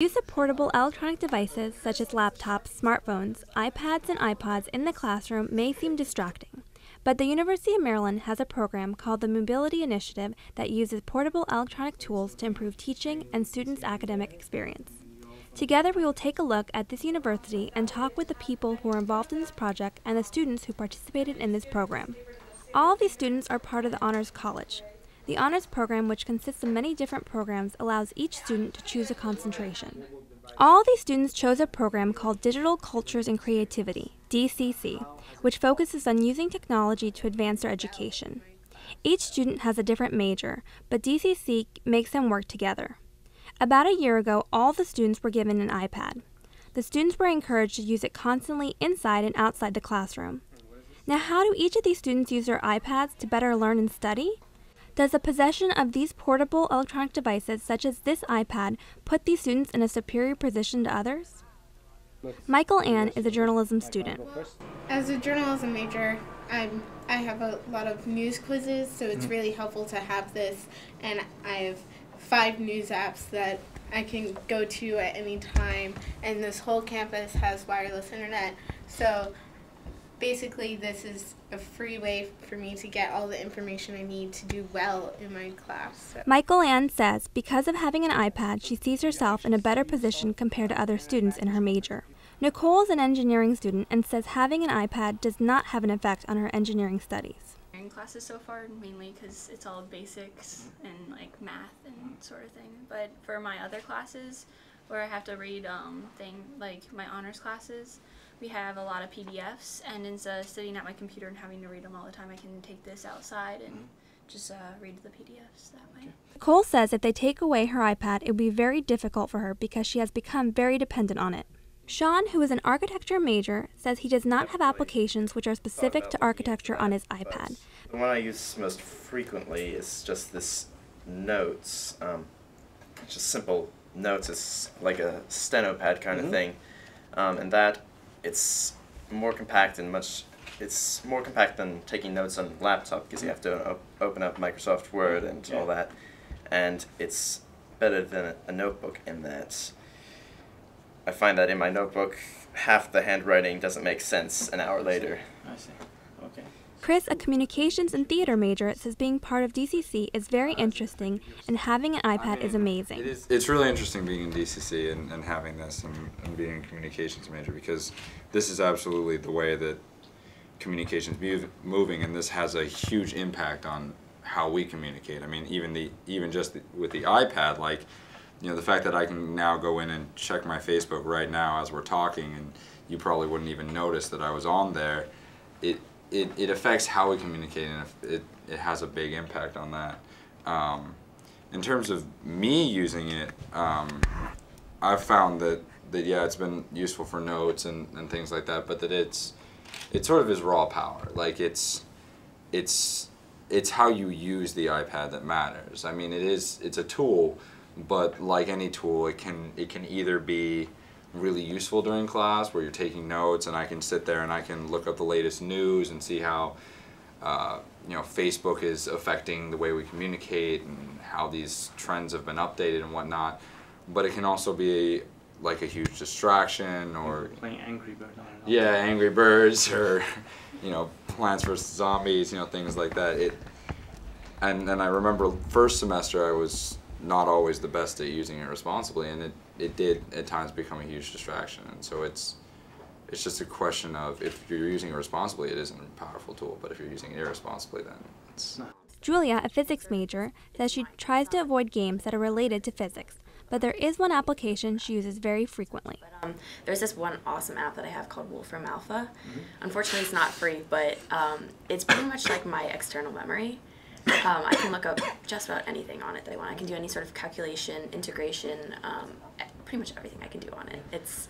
Use of portable electronic devices such as laptops, smartphones, iPads, and iPods in the classroom may seem distracting, but the University of Maryland has a program called the Mobility Initiative that uses portable electronic tools to improve teaching and students' academic experience. Together we will take a look at this university and talk with the people who are involved in this project and the students who participated in this program. All of these students are part of the Honors College. The Honors Program, which consists of many different programs, allows each student to choose a concentration. All of these students chose a program called Digital Cultures and Creativity, DCC, which focuses on using technology to advance their education. Each student has a different major, but DCC makes them work together. About a year ago, all the students were given an iPad. The students were encouraged to use it constantly inside and outside the classroom. Now, how do each of these students use their iPads to better learn and study? Does the possession of these portable electronic devices, such as this iPad, put these students in a superior position to others? Michael Ann is a journalism student. As a journalism major, I have a lot of news quizzes, so it's really helpful to have this, and I have 5 news apps that I can go to at any time, and this whole campus has wireless internet, so basically this is a free way for me to get all the information I need to do well in my class. Michael Ann says because of having an iPad, she sees herself in a better position compared to other students in her major. Nicole is an engineering student and says having an iPad does not have an effect on her engineering studies. Classes so far, mainly because it's all basics and like math and sort of thing. But for my other classes, where I have to read like my honors classes, we have a lot of PDFs, and instead of sitting at my computer and having to read them all the time, I can take this outside and just read the PDFs that way. Nicole says if they take away her iPad, it would be very difficult for her because she has become very dependent on it. Sean, who is an architecture major, says he does not have applications which are specific to architecture on his iPad. The one I use most frequently is just this notes, just simple notes. It's like a steno pad kind of thing, and that it's more compact and it's more compact than taking notes on a laptop because you have to open up Microsoft Word and all that, and it's better than a notebook in that I find that in my notebook half the handwriting doesn't make sense an hour later. I see. Okay. Chris, a communications and theater major, says being part of DCC is very interesting and having an iPad is amazing. It's really interesting being in DCC and having this and being a communications major because this is absolutely the way that communications moving, and this has a huge impact on how we communicate. I mean, even just with the iPad, like, you know, the fact that I can now go in and check my Facebook right now as we're talking, and you probably wouldn't even notice that I was on there, it affects how we communicate, and it has a big impact on that. In terms of me using it, I've found that yeah, it's been useful for notes and things like that, but that it sort of is raw power. Like it's how you use the iPad that matters. I mean, it's a tool, but like any tool, it can either be really useful during class where you're taking notes and I can sit there and I can look up the latest news and see how you know, Facebook is affecting the way we communicate and how these trends have been updated and whatnot, but it can also be like a huge distraction, or playing Angry Birds. Yeah, Angry Birds, or you know, Plants vs. Zombies, you know, things like that. And I remember first semester I was not always the best at using it responsibly, and it did at times become a huge distraction. And so it's just a question of, if you're using it responsibly, it isn't a powerful tool, but if you're using it irresponsibly, then it's not. Julia, a physics major, says she tries to avoid games that are related to physics, but there is one application she uses very frequently. There's this one awesome app that I have called Wolfram Alpha. Unfortunately, it's not free, but it's pretty much like my external memory. I can look up just about anything on it that I want. I can do any sort of calculation, integration, pretty much everything I can do on it. It's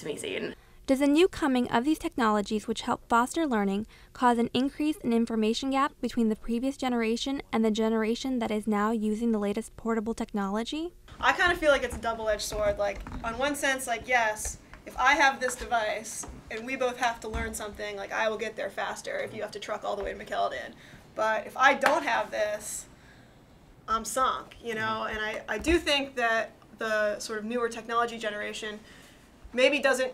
amazing. Does the new coming of these technologies which help foster learning cause an increase in information gap between the previous generation and the generation that is now using the latest portable technology? I kind of feel like it's a double-edged sword. Like, on one sense, like, yes, if I have this device and we both have to learn something, like, I will get there faster if you have to truck all the way to McKeldin. But if I don't have this, I'm sunk, you know? And I do think that the sort of newer technology generation maybe doesn't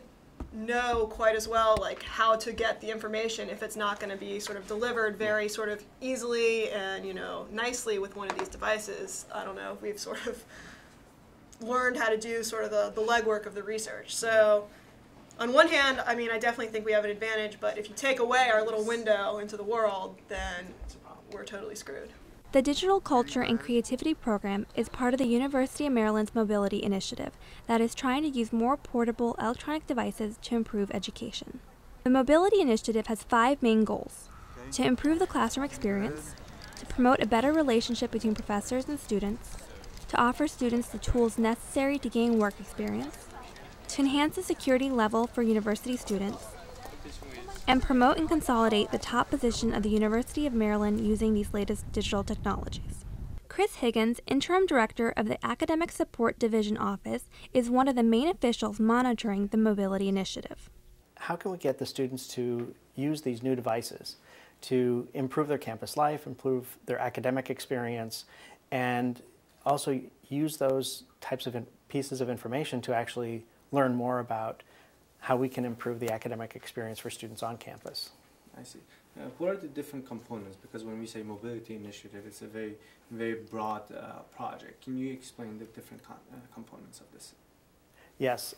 know quite as well like how to get the information if it's not going to be sort of delivered very sort of easily and nicely with one of these devices. I don't know if we've sort of learned how to do sort of the legwork of the research. So on one hand, I mean, I definitely think we have an advantage, but if you take away our little window into the world, then we're totally screwed. The Digital Culture and Creativity program is part of the University of Maryland's Mobility Initiative that is trying to use more portable electronic devices to improve education. The Mobility Initiative has 5 main goals: to improve the classroom experience, to promote a better relationship between professors and students, to offer students the tools necessary to gain work experience, to enhance the security level for university students, and promote and consolidate the top position of the University of Maryland using these latest digital technologies. Chris Higgins, Interim Director of the Academic Support Division Office, is one of the main officials monitoring the Mobility Initiative. How can we get the students to use these new devices to improve their campus life, improve their academic experience, and also use those types of pieces of information to actually learn more about how we can improve the academic experience for students on campus? I see. What are the different components? Because when we say mobility initiative, it's a very, very broad project. Can you explain the different components of this? Yes.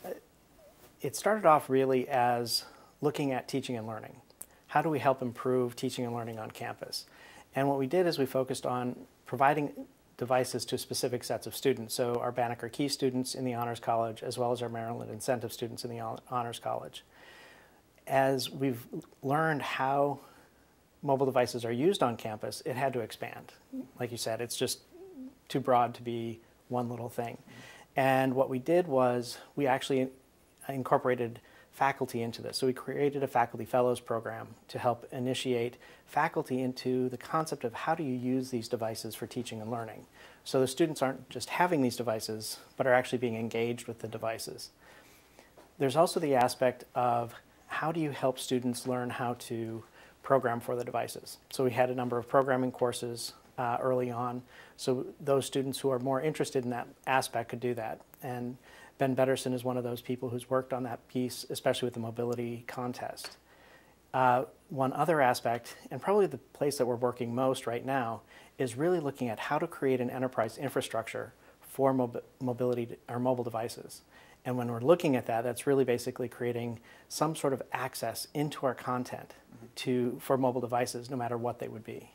It started off really as looking at teaching and learning. How do we help improve teaching and learning on campus? And what we did is we focused on providing devices to specific sets of students. So our Banneker Key students in the Honors College, as well as our Maryland Incentive students in the Honors College. As we've learned how mobile devices are used on campus, it had to expand. Like you said, it's just too broad to be one little thing. And what we did was we actually incorporated faculty into this. So we created a Faculty Fellows program to help initiate faculty into the concept of how do you use these devices for teaching and learning. So the students aren't just having these devices, but are actually being engaged with the devices. There's also the aspect of how do you help students learn how to program for the devices. So we had a number of programming courses early on, so those students who are more interested in that aspect could do that. And Ben Betterson is one of those people who's worked on that piece, especially with the mobility contest. One other aspect, and probably the place that we're working most right now, is really looking at how to create an enterprise infrastructure for mobility or mobile devices. And when we're looking at that, that's really basically creating some sort of access into our content for mobile devices, no matter what they would be.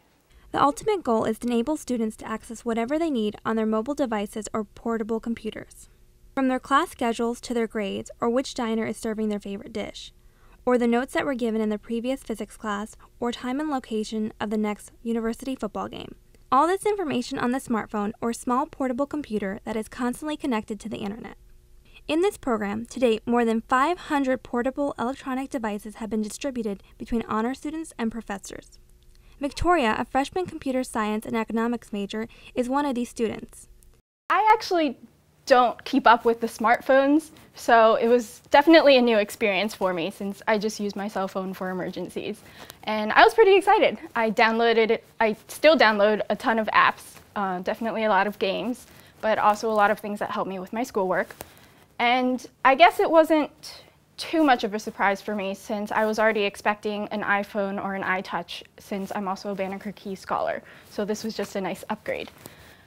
The ultimate goal is to enable students to access whatever they need on their mobile devices or portable computers. From their class schedules to their grades, or which diner is serving their favorite dish, or the notes that were given in the previous physics class, or time and location of the next university football game. All this information on the smartphone or small portable computer that is constantly connected to the internet. In this program, to date, more than 500 portable electronic devices have been distributed between honor students and professors. Victoria, a freshman computer science and economics major, is one of these students. I actually don't keep up with the smartphones, so it was definitely a new experience for me since I just use my cell phone for emergencies. And I was pretty excited. I still download a ton of apps, definitely a lot of games, but also a lot of things that help me with my schoolwork. And I guess it wasn't too much of a surprise for me since I was already expecting an iPhone or an iTouch since I'm also a Banneker Key scholar. So this was just a nice upgrade.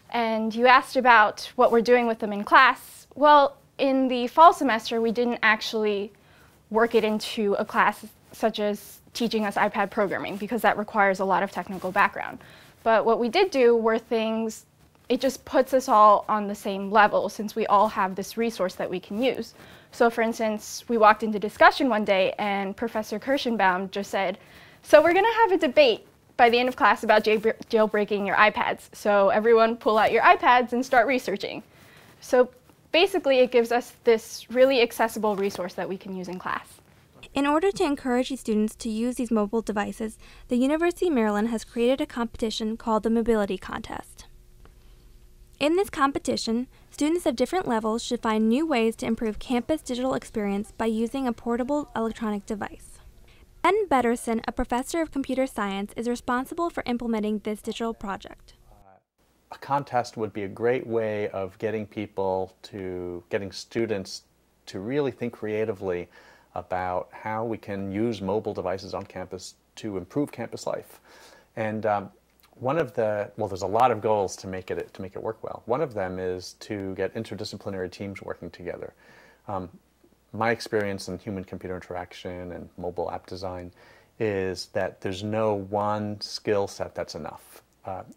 And you asked about what we're doing with them in class. Well, in the fall semester, we didn't actually work it into a class such as teaching us iPad programming because that requires a lot of technical background. But what we did do were things, it just puts us all on the same level since we all have this resource that we can use. So for instance, we walked into discussion one day and Professor Kirschenbaum just said, so we're gonna have a debate by the end of class about jailbreaking your iPads. So everyone pull out your iPads and start researching. So basically it gives us this really accessible resource that we can use in class. In order to encourage these students to use these mobile devices, the University of Maryland has created a competition called the Mobility Contest. In this competition, students of different levels should find new ways to improve campus digital experience by using a portable electronic device. Ben Betterson, a professor of computer science, is responsible for implementing this digital project. a contest would be a great way of getting students to really think creatively about how we can use mobile devices on campus to improve campus life. And there's a lot of goals to make it work well. One of them is to get interdisciplinary teams working together. My experience in human-computer interaction and mobile app design is that there's no one skill set that's enough.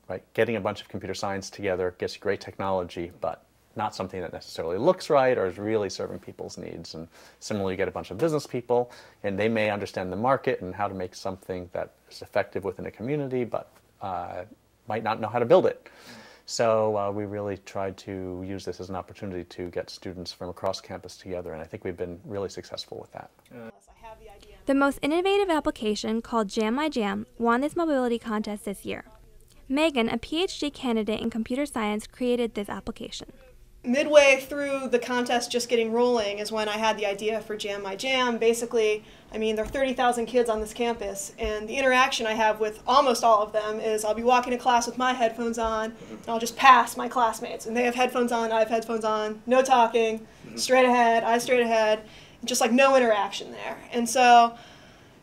Right? Getting a bunch of computer science together gets you great technology, but not something that necessarily looks right or is really serving people's needs. And similarly, you get a bunch of business people, and they may understand the market and how to make something that is effective within a community, but might not know how to build it. So we really tried to use this as an opportunity to get students from across campus together, and I think we've been really successful with that. The most innovative application, called Jam My Jam, won this mobility contest this year. Megan, a PhD candidate in computer science, created this application. Midway through the contest just getting rolling is when I had the idea for Jam My Jam. Basically, I mean, there are 30,000 kids on this campus, and the interaction I have with almost all of them is I'll be walking to class with my headphones on, and I'll just pass my classmates, and they have headphones on, I have headphones on, no talking, straight ahead, eyes straight ahead, just like no interaction there. And so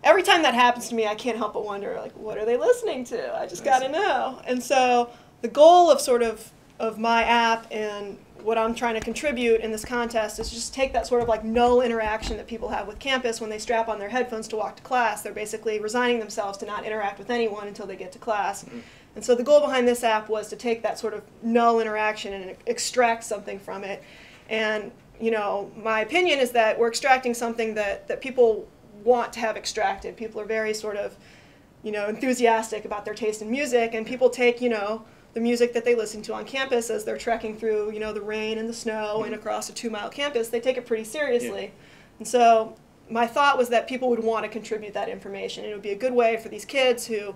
every time that happens to me, I can't help but wonder, like, what are they listening to? I just got to know. And so the goal of my app and what I'm trying to contribute in this contest is just take that sort of like null interaction that people have with campus when they strap on their headphones to walk to class. They're basically resigning themselves to not interact with anyone until they get to class. And so the goal behind this app was to take that sort of null interaction and extract something from it. And, you know, my opinion is that we're extracting something that people want to have extracted. People are very sort of, you know, enthusiastic about their taste in music, and people take, you know, the music that they listen to on campus as they're trekking through, you know, the rain and the snow and across a 2-mile campus. They take it pretty seriously. Yeah. And so my thought was that people would want to contribute that information. It would be a good way for these kids who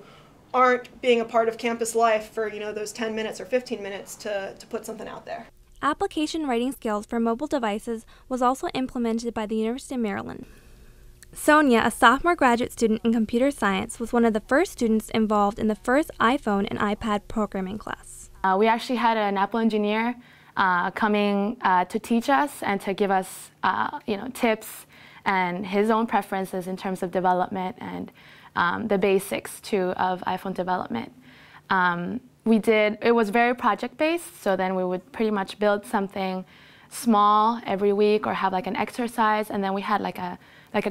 aren't being a part of campus life for, you know, those 10 minutes or 15 minutes to put something out there. Application writing skills for mobile devices was also implemented by the University of Maryland. Sonia, a sophomore graduate student in computer science, was one of the first students involved in the first iPhone and iPad programming class. We actually had an Apple engineer coming to teach us and to give us tips and his own preferences in terms of development and the basics too of iPhone development. It was very project-based, so then we would pretty much build something small every week or have like an exercise, and then we had like a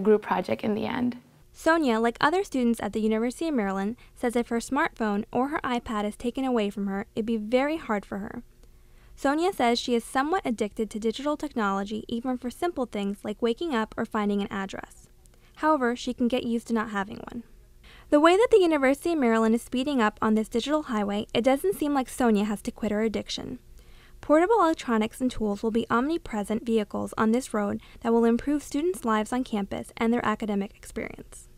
group project in the end. Sonia, like other students at the University of Maryland, says if her smartphone or her iPad is taken away from her, it'd be very hard for her. Sonia says she is somewhat addicted to digital technology, even for simple things like waking up or finding an address. However, she can get used to not having one. The way that the University of Maryland is speeding up on this digital highway, it doesn't seem like Sonia has to quit her addiction. Portable electronics and tools will be omnipresent vehicles on this road that will improve students' lives on campus and their academic experience.